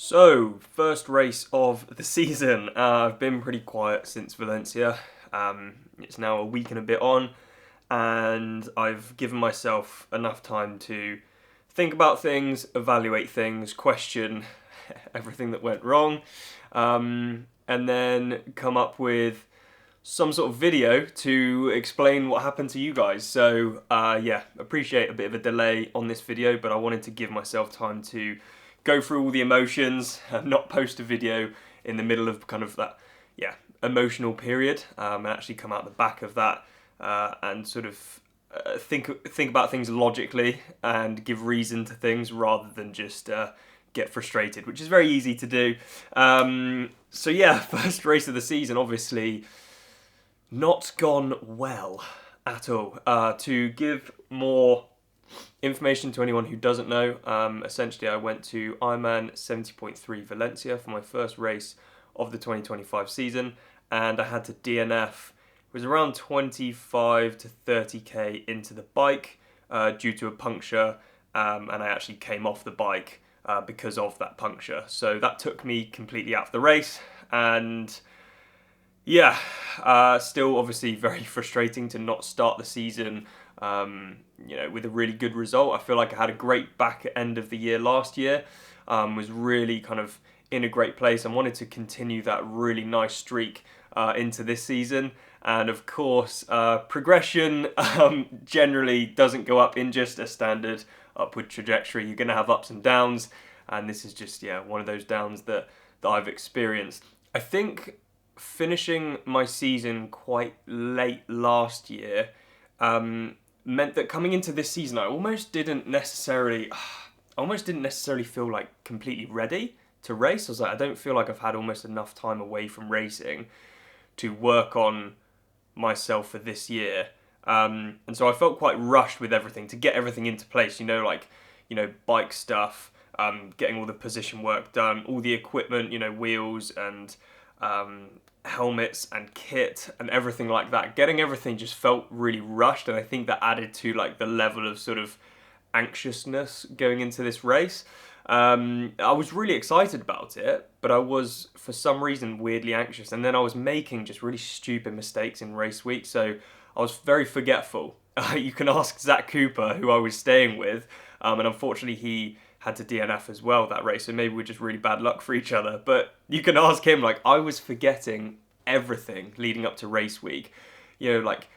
So, first race of the season. I've been pretty quiet since Valencia. It's now a week and a bit on, and I've given myself enough time to think about things, evaluate things, question everything that went wrong, and then come up with some sort of video to explain what happened to you guys. So yeah, appreciate a bit of a delay on this video, but I wanted to give myself time to go through all the emotions and not post a video in the middle of kind of that, yeah, emotional period, and actually come out the back of that and sort of think about things logically and give reason to things rather than just get frustrated, which is very easy to do. So yeah, first race of the season, obviously not gone well at all. To give more information to anyone who doesn't know, essentially I went to Ironman 70.3 Valencia for my first race of the 2025 season, and I had to DNF. It was around 25 to 30k into the bike due to a puncture, and I actually came off the bike because of that puncture. So that took me completely out of the race, and yeah, still obviously very frustrating to not start the season with a really good result. I feel like I had a great back end of the year last year, was really kind of in a great place and wanted to continue that really nice streak into this season. And of course, progression generally doesn't go up in just a standard upward trajectory. You're going to have ups and downs, and this is just, yeah, one of those downs that I've experienced. I think finishing my season quite late last year meant that coming into this season, I almost didn't necessarily feel like completely ready to race. I was like, I don't feel like I've had almost enough time away from racing to work on myself for this year. And so I felt quite rushed with everything to get everything into place, bike stuff, getting all the position work done, all the equipment, wheels and helmets and kit and everything like that. Getting everything just felt really rushed, and I think that added to like the level of sort of anxiousness going into this race. I was really excited about it, but I was for some reason weirdly anxious, and then I was making just really stupid mistakes in race week, so I was very forgetful. You can ask Zach Cooper, who I was staying with, and unfortunately he had to DNF as well that race, so maybe we're just really bad luck for each other. But you can ask him, like, I was forgetting everything leading up to race week. Like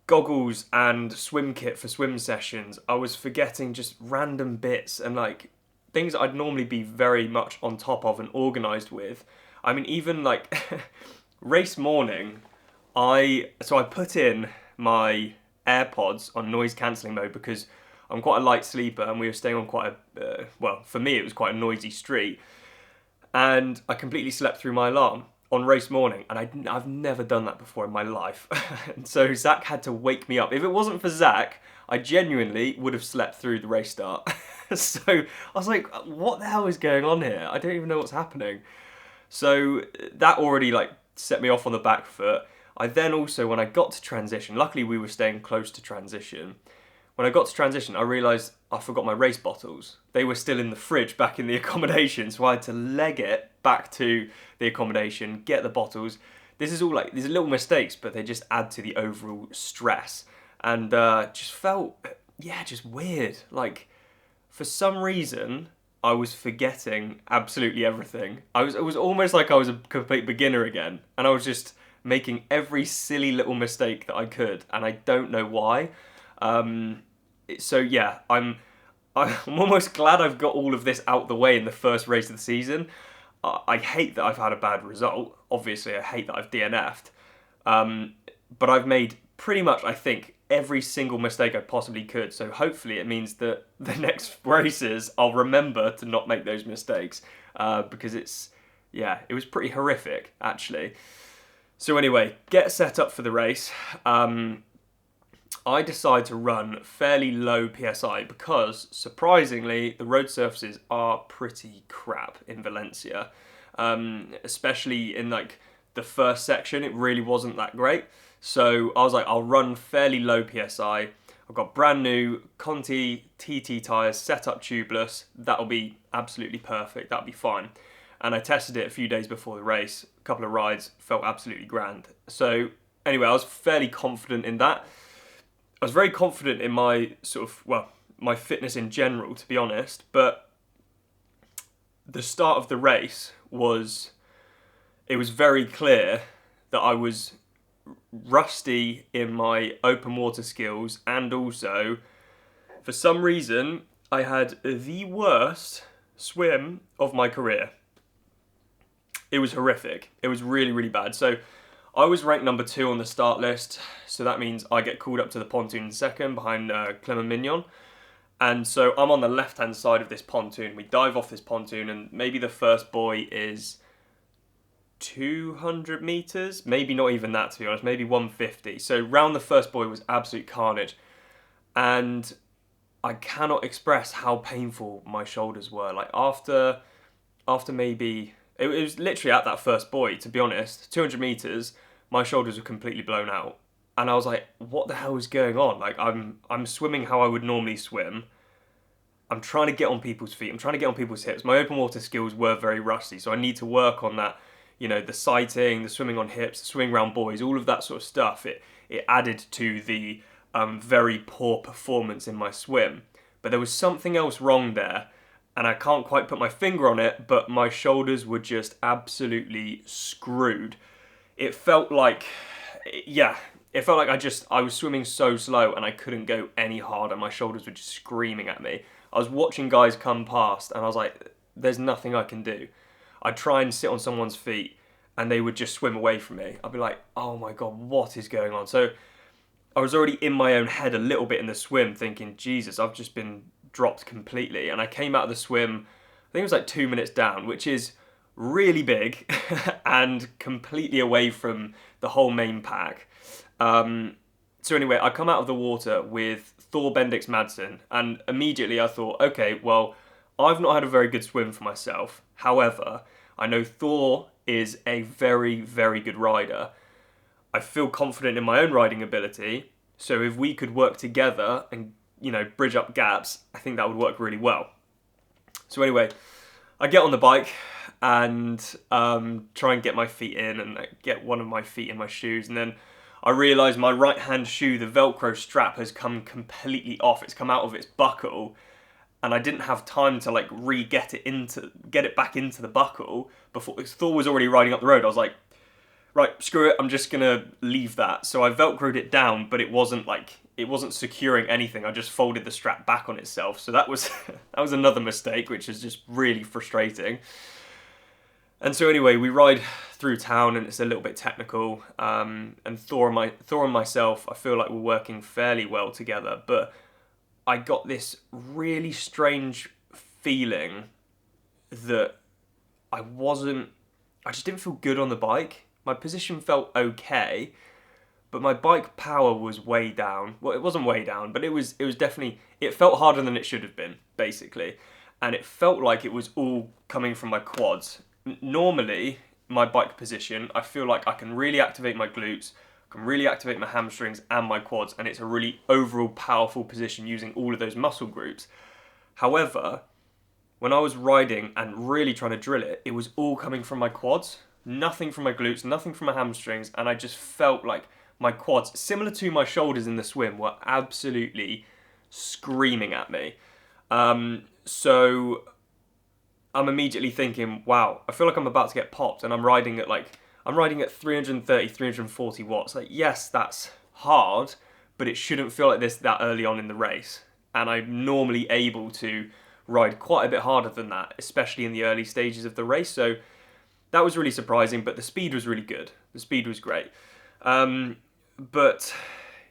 goggles and swim kit for swim sessions. I was forgetting just random bits and like things I'd normally be very much on top of and organised with. I mean, even like race morning, I put in my AirPods on noise cancelling mode because I'm quite a light sleeper, and we were staying on quite a, for me it was quite a noisy street, and I completely slept through my alarm on race morning, and I've never done that before in my life. And so Zach had to wake me up. If it wasn't for Zach, I genuinely would have slept through the race start. So I was like, what the hell is going on here? I don't even know what's happening. So that already like set me off on the back foot. I then also, when I got to transition, luckily we were staying close to transition. When I got to transition, I realised I forgot my race bottles. They were still in the fridge back in the accommodation, so I had to leg it back to the accommodation, get the bottles. This is all like, these are little mistakes, but they just add to the overall stress. And just felt, just weird. Like, for some reason, I was forgetting absolutely everything. It was almost like I was a complete beginner again, and I was just making every silly little mistake that I could, and I don't know why. So yeah, I'm almost glad I've got all of this out the way in the first race of the season. I hate that I've had a bad result. Obviously, I hate that I've DNF'd. But I've made pretty much, I think, every single mistake I possibly could. So hopefully it means that the next races I'll remember to not make those mistakes, because it was pretty horrific actually. So anyway, get set up for the race. I decide to run fairly low PSI because, surprisingly, the road surfaces are pretty crap in Valencia. Especially in like the first section, it really wasn't that great. So I was like, I'll run fairly low PSI. I I've got brand new Conti TT tyres, set up tubeless. That'll be absolutely perfect. That'll be fine. And I tested it a few days before the race. A couple of rides, felt absolutely grand. So anyway, I was fairly confident in that. I was very confident in my my fitness in general, to be honest. But the start of the race it was very clear that I was rusty in my open water skills, and also for some reason I had the worst swim of my career. It was horrific. It was really, really bad. So I was ranked number 2 on the start list, so that means I get called up to the pontoon second behind Clement Mignon. And so I'm on the left-hand side of this pontoon. We dive off this pontoon, and maybe the first buoy is 200 meters, maybe not even that, to be honest, maybe 150. So round the first buoy was absolute carnage, and I cannot express how painful my shoulders were. Like after maybe it was literally at that first buoy, to be honest, 200 meters, my shoulders were completely blown out, and I was like, what the hell is going on? Like I'm swimming how I would normally swim. I'm trying to get on people's feet. I'm trying to get on people's hips. My open water skills were very rusty, so I need to work on that. You know, the sighting, the swimming on hips, the swimming around buoys, all of that sort of stuff. It added to the very poor performance in my swim. But there was something else wrong there, and I can't quite put my finger on it, but my shoulders were just absolutely screwed. It felt like, I was swimming so slow and I couldn't go any harder. My shoulders were just screaming at me. I was watching guys come past and I was like, there's nothing I can do. I'd try and sit on someone's feet and they would just swim away from me. I'd be like, oh my God, what is going on? So I was already in my own head a little bit in the swim thinking, Jesus, I've just been dropped completely. And I came out of the swim, I think it was like 2 minutes down, which is really big and completely away from the whole main pack. So anyway, I come out of the water with Thor Bendix Madsen, and immediately I thought, okay, well, I've not had a very good swim for myself. However, I know Thor is a very, very good rider. I feel confident in my own riding ability, so if we could work together and, bridge up gaps, I think that would work really well. So anyway, I get on the bike and try and get my feet in and get one of my feet in my shoes, and then I realise my right hand shoe, the Velcro strap, has come completely off. It's come out of its buckle, and I didn't have time to get it back into the buckle before Thor was already riding up the road. I was like, right, screw it, I'm just gonna leave that. So I Velcroed it down, but it wasn't securing anything. I just folded the strap back on itself. So that was another mistake, which is just really frustrating. And so anyway, we ride through town, and it's a little bit technical. And Thor and myself, I feel like we're working fairly well together, but I got this really strange feeling that I just didn't feel good on the bike. My position felt okay, but my bike power was way down. Well, it wasn't way down, but it was definitely, it felt harder than it should have been, basically. And it felt like it was all coming from my quads. Normally, my bike position, I feel like I can really activate my glutes, can really activate my hamstrings and my quads, and it's a really overall powerful position using all of those muscle groups. However, when I was riding and really trying to drill it, it was all coming from my quads, nothing from my glutes, nothing from my hamstrings, and I just felt like my quads, similar to my shoulders in the swim, were absolutely screaming at me. So I'm immediately thinking, wow, I feel like I'm about to get popped, and I'm riding at 330, 340 watts. Like, yes, that's hard, but it shouldn't feel like this that early on in the race. And I'm normally able to ride quite a bit harder than that, especially in the early stages of the race. So that was really surprising, but the speed was really good. The speed was great. But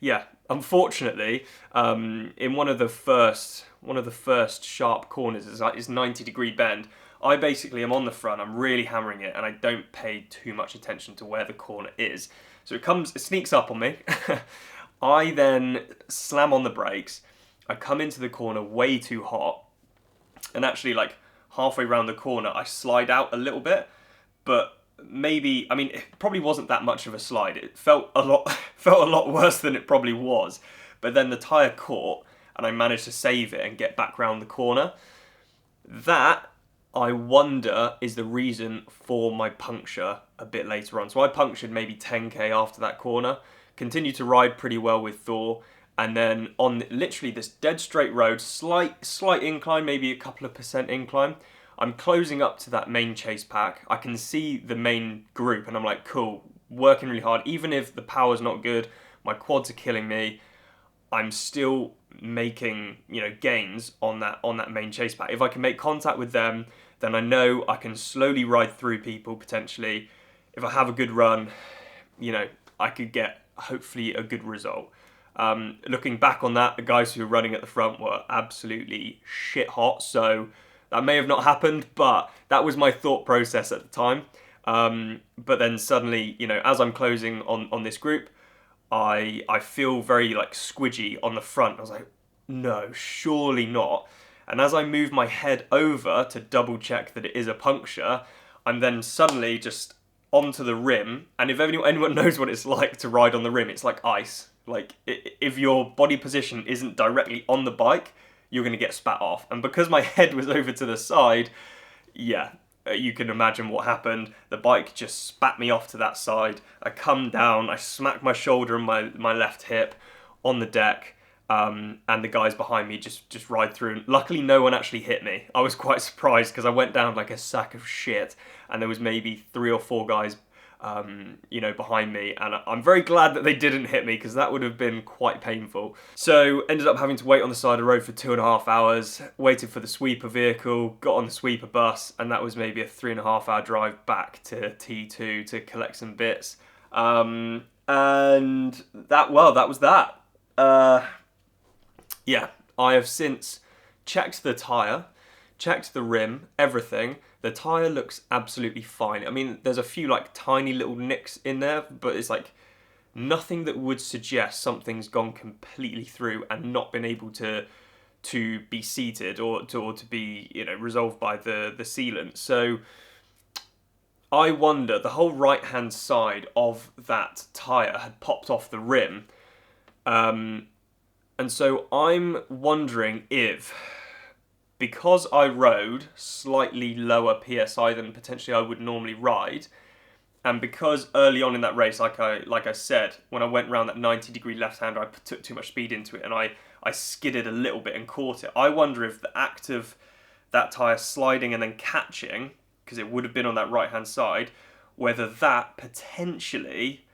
yeah, unfortunately, in one of the first sharp corners, it's 90-degree bend, I basically am on the front, I'm really hammering it, and I don't pay too much attention to where the corner is. So it sneaks up on me. I then slam on the brakes. I come into the corner way too hot, and actually halfway around the corner, I slide out a little bit, but it probably wasn't that much of a slide. It felt a lot worse than it probably was. but then the tyre caught and I managed to save it and get back round the corner. That, I wonder, is the reason for my puncture a bit later on. So I punctured maybe 10k after that corner, continued to ride pretty well with Thor, and then on literally this dead straight road, slight incline, maybe a couple of percent incline, I'm closing up to that main chase pack. I can see the main group and I'm like, cool, working really hard. Even if the power's not good, my quads are killing me, I'm still making, gains on that main chase pack. If I can make contact with them, then I know I can slowly ride through people potentially. If I have a good run, I could get hopefully a good result. Looking back on that, the guys who were running at the front were absolutely shit hot, so that may have not happened, but that was my thought process at the time. But then suddenly, as I'm closing on this group, I feel very squidgy on the front. I was like, no, surely not. And as I move my head over to double check that it is a puncture, I'm then suddenly just onto the rim. And if anyone knows what it's like to ride on the rim, it's like ice. If your body position isn't directly on the bike, you're going to get spat off. And because my head was over to the side, you can imagine what happened. The bike just spat me off to that side. I come down, I smack my shoulder and my left hip on the deck, and the guys behind me just ride through. Luckily, no one actually hit me. I was quite surprised because I went down like a sack of shit, and there was maybe 3 or 4 guys behind me, and I'm very glad that they didn't hit me because that would have been quite painful. So ended up having to wait on the side of the road for 2.5 hours, waited for the sweeper vehicle, got on the sweeper bus, and that was maybe a 3.5 hour drive back to T2 to collect some bits. And that was that. I have since checked the tyre, checked the rim, everything. The tyre looks absolutely fine. I mean, there's a few tiny little nicks in there, but it's nothing that would suggest something's gone completely through and not been able to be seated or to be resolved by the sealant. So I wonder, the whole right hand side of that tyre had popped off the rim, and so I'm wondering if, because I rode slightly lower PSI than potentially I would normally ride, and because early on in that race, like I said, when I went around that 90-degree left-hander, I took too much speed into it and I skidded a little bit and caught it. I wonder if the act of that tyre sliding and then catching, because it would have been on that right-hand side, whether that potentially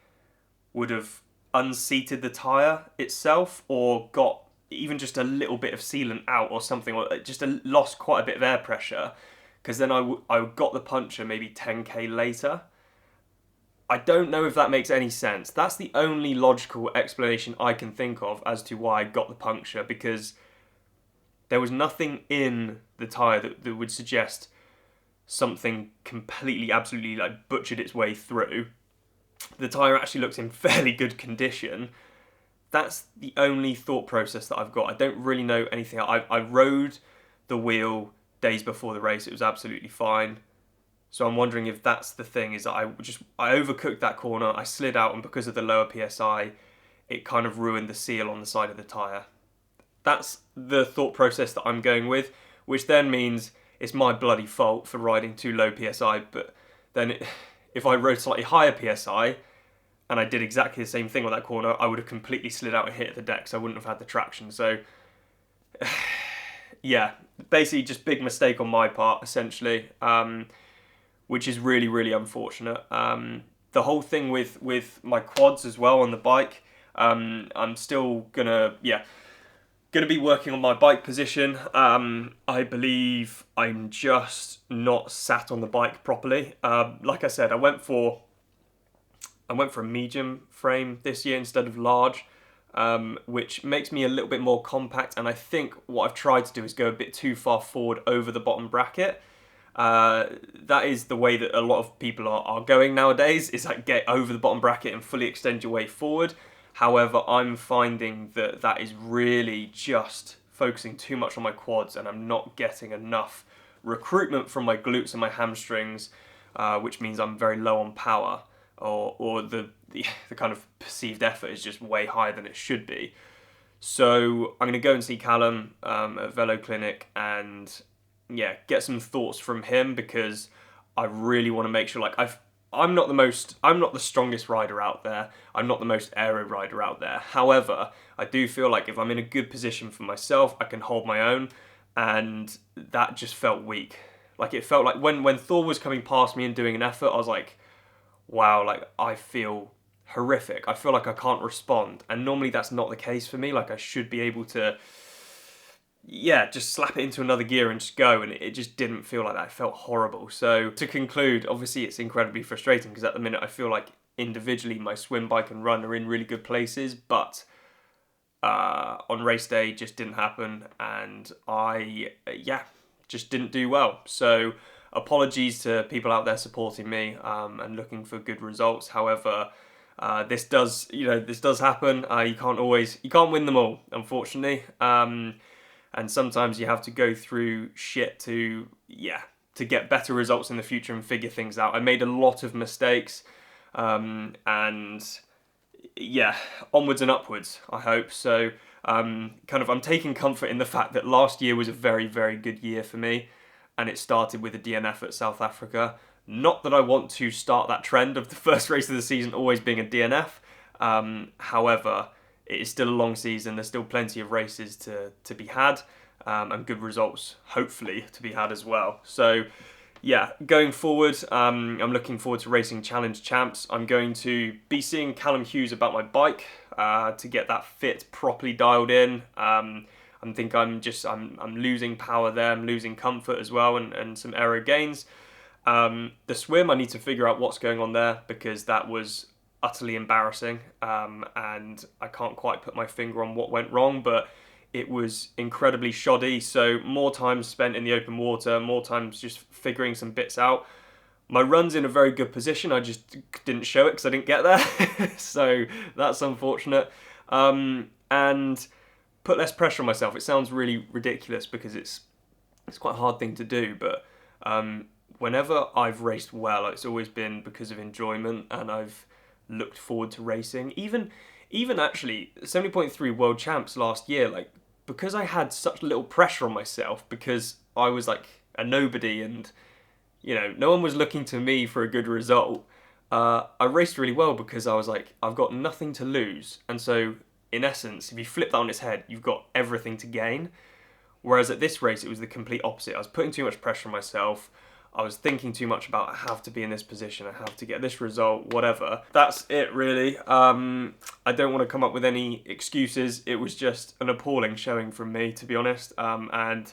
would have unseated the tyre itself or got even just a little bit of sealant out or something, or just lost quite a bit of air pressure, because then I got the puncture maybe 10k later. I don't know if that makes any sense. That's the only logical explanation I can think of as to why I got the puncture, because there was nothing in the tyre that would suggest something completely, absolutely butchered its way through. The tyre actually looks in fairly good condition. That's the only thought process that I've got. I don't really know anything. I rode the wheel days before the race. It was absolutely fine. So I'm wondering if that's the thing, is that I overcooked that corner. I slid out, and because of the lower PSI, it kind of ruined the seal on the side of the tyre. That's the thought process that I'm going with, which then means it's my bloody fault for riding too low PSI. But then if I rode slightly higher PSI, and I did exactly the same thing on that corner, I would have completely slid out and hit the deck, so I wouldn't have had the traction. So, basically just big mistake on my part, essentially, which is really, really unfortunate. The whole thing with my quads as well on the bike, I'm still gonna be working on my bike position. I believe I'm just not sat on the bike properly. Like I said, I went for a medium frame this year instead of large, which makes me a little bit more compact, and I think what I've tried to do is go a bit too far forward over the bottom bracket. That is the way that a lot of people are going nowadays, is get over the bottom bracket and fully extend your way forward. However, I'm finding that is really just focusing too much on my quads, and I'm not getting enough recruitment from my glutes and my hamstrings, which means I'm very low on power. Or the kind of perceived effort is just way higher than it should be. So I'm going to go and see Callum at Velo Clinic and yeah, get some thoughts from him, because I really want to make sure, like, I'm not the strongest rider out there. I'm not the most aero rider out there. However, I do feel like if I'm in a good position for myself, I can hold my own, and that just felt weak. Like, it felt like when Thor was coming past me and doing an effort, I was like, wow, like, I feel horrific. I feel like I can't respond. And normally that's not the case for me. Like, I should be able to, yeah, just slap it into another gear and just go, and it just didn't feel like that. It felt horrible. So to conclude, obviously it's incredibly frustrating, because at the minute I feel like individually my swim, bike and run are in really good places, but on race day just didn't happen, and I, yeah, just didn't do well. So apologies to people out there supporting me and looking for good results. However, this does happen. You can't win them all, unfortunately. And sometimes you have to go through shit to get better results in the future and figure things out. I made a lot of mistakes, and yeah, onwards and upwards, I hope. So I'm taking comfort in the fact that last year was a very, very good year for me, and it started with a DNF at South Africa. Not that I want to start that trend of the first race of the season always being a DNF. However, it is still a long season. There's still plenty of races to be had, and good results, hopefully, to be had as well. So yeah, going forward, I'm looking forward to racing Challenge Champs. I'm going to be seeing Callum Hughes about my bike to get that fit properly dialed in. I think I'm losing power there. I'm losing comfort as well, and some aero gains. The swim, I need to figure out what's going on there, because that was utterly embarrassing, and I can't quite put my finger on what went wrong, but it was incredibly shoddy. So more time spent in the open water, more times just figuring some bits out. My run's in a very good position, I just didn't show it because I didn't get there. So that's unfortunate. And put less pressure on myself. It sounds really ridiculous because it's quite a hard thing to do, but whenever I've raced well, it's always been because of enjoyment, and I've looked forward to racing. Even actually 70.3 World Champs last year, like, because I had such little pressure on myself, because I was like a nobody, and no one was looking to me for a good result. I raced really well because I was like, I've got nothing to lose, and so in essence, if you flip that on its head, you've got everything to gain. Whereas at this race, it was the complete opposite. I was putting too much pressure on myself. I was thinking too much about, I have to be in this position, I have to get this result, whatever. That's it, really. I don't want to come up with any excuses. It was just an appalling showing from me, to be honest. And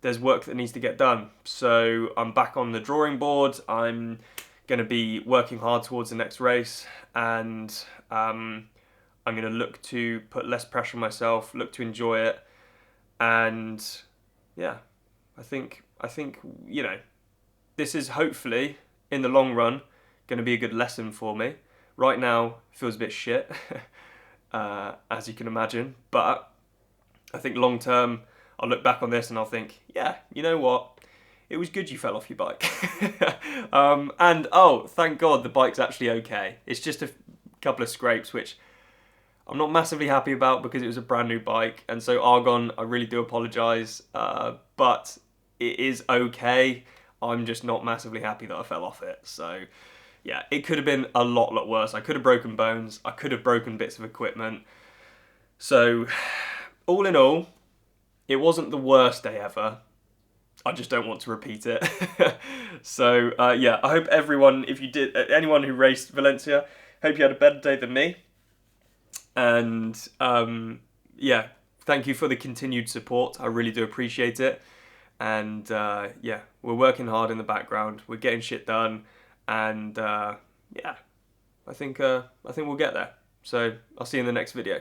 there's work that needs to get done. So I'm back on the drawing board. I'm going to be working hard towards the next race, and I'm going to look to put less pressure on myself, look to enjoy it. And yeah, I think this is hopefully, in the long run, going to be a good lesson for me. Right now, it feels a bit shit, as you can imagine. But I think long term, I'll look back on this and I'll think, yeah, you know what? It was good you fell off your bike. And, oh, thank God the bike's actually okay. It's just a couple of scrapes, which I'm not massively happy about because it was a brand new bike. And so Argon, I really do apologise. But it is okay. I'm just not massively happy that I fell off it. So yeah, it could have been a lot worse. I could have broken bones. I could have broken bits of equipment. So all in all, it wasn't the worst day ever. I just don't want to repeat it. So yeah, I hope anyone who raced Valencia, hope you had a better day than me. And yeah, thank you for the continued support. I really do appreciate it. And yeah, we're working hard in the background. We're getting shit done, and yeah, I think we'll get there. So I'll see you in the next video.